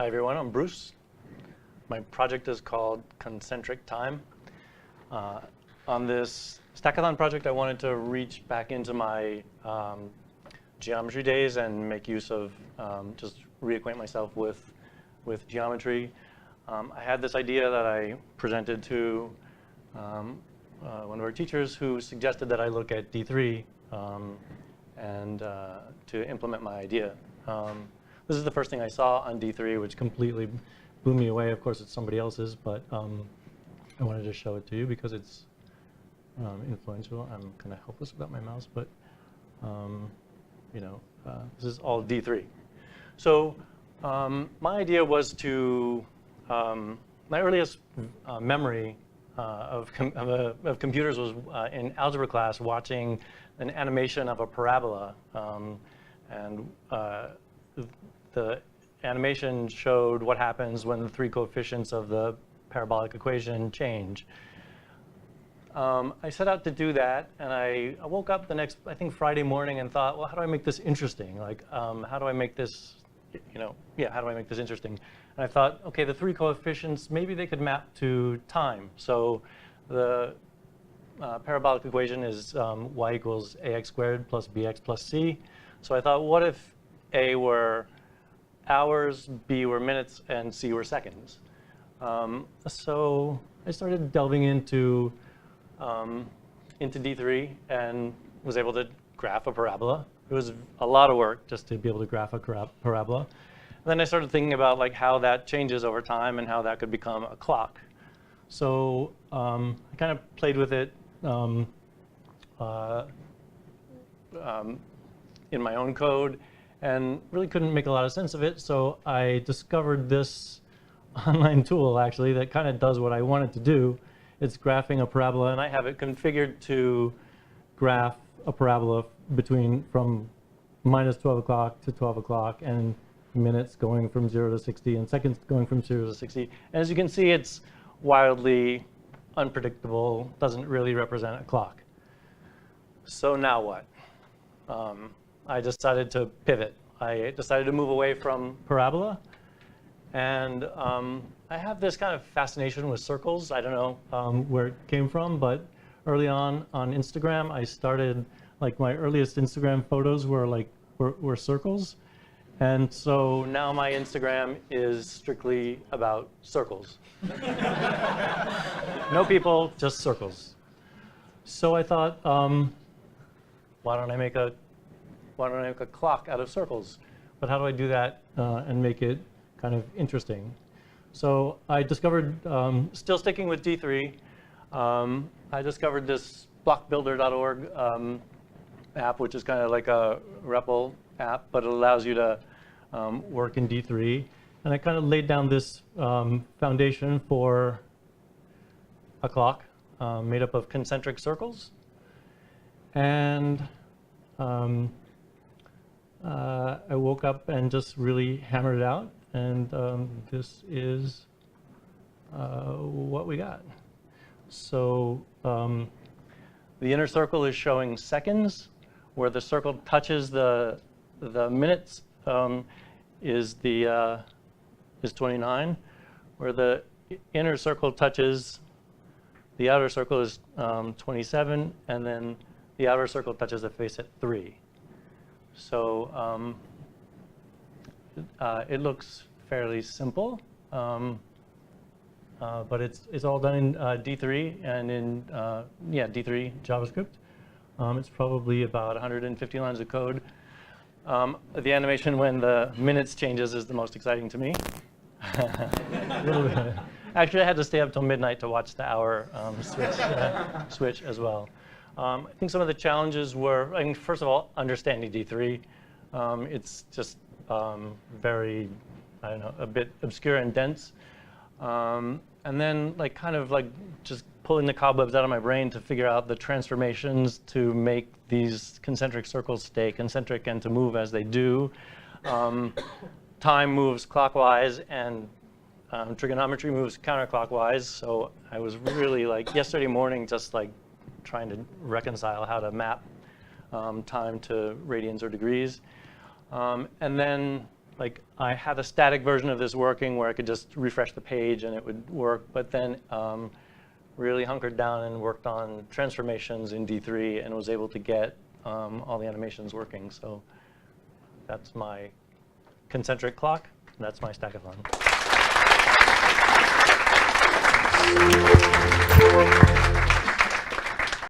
Hi everyone, I'm Bruce. My project is called Concentric Time. On this Stackathon project, I wanted to reach back into my geometry days and make use of just reacquaint myself with geometry. I had this idea that I presented to one of our teachers who suggested that I look at D3 and to implement my idea. This is the first thing I saw on D3, which completely blew me away. Of course, it's somebody else's, but I wanted to show it to you because it's influential. I'm kind of helpless without my mouse, but this is all D3. So my idea was to, my earliest memory of computers was in algebra class watching an animation of a parabola. The animation showed what happens when the three coefficients of the parabolic equation change. I set out to do that, and I woke up the next, I think, Friday morning and thought, well, how do I make this interesting? Like, how do I make this, how do I make this interesting? And I thought, okay, the three coefficients, maybe they could map to time. So the parabolic equation is y equals ax squared plus bx plus c. So I thought, what if a were hours, b were minutes, and c were seconds? So I started delving into D3 and was able to graph a parabola. It was a lot of work just to be able to graph a parabola. And then I started thinking about like how that changes over time and how that could become a clock. So I kind of played with it in my own code and really couldn't make a lot of sense of it. So I discovered this online tool actually that kind of does what I wanted to do. It's graphing a parabola, and I have it configured to graph a parabola from minus 12 o'clock to 12 o'clock, and minutes going from 0 to 60, and seconds going from 0 to 60. And as you can see, it's wildly unpredictable, doesn't really represent a clock. So now what? I decided to pivot. I decided to move away from parabola. And I have this kind of fascination with circles. I don't know where it came from, but early on Instagram, I started, like my earliest Instagram photos were circles. And so now my Instagram is strictly about circles. No people, just circles. So I thought, why don't I make a clock out of circles? But how do I do that and make it kind of interesting? So I discovered, still sticking with D3, I discovered this blockbuilder.org app, which is kind of like a REPL app, but it allows you to work in D3. And I kind of laid down this foundation for a clock made up of concentric circles. And I woke up and just really hammered it out. And this is what we got. So the inner circle is showing seconds. Where the circle touches the minutes is 29. Where the inner circle touches the outer circle is 27, and then the outer circle touches the face at 3. So it looks fairly simple, but it's all done in D3 and in D3 JavaScript. It's probably about 150 lines of code. The animation when the minutes changes is the most exciting to me. A little bit. Actually, I had to stay up till midnight to watch the hour switch as well. I think some of the challenges were, I mean, first of all, understanding D3. It's just very, I don't know, a bit obscure and dense. And then like kind of like just pulling the cobwebs out of my brain to figure out the transformations to make these concentric circles stay concentric and to move as they do. Time moves clockwise and trigonometry moves counterclockwise. So I was really like yesterday morning just like trying to reconcile how to map time to radians or degrees. And then like I had a static version of this working where I could just refresh the page and it would work, but then really hunkered down and worked on transformations in D3 and was able to get all the animations working. So that's my concentric clock. And that's my Stackathon.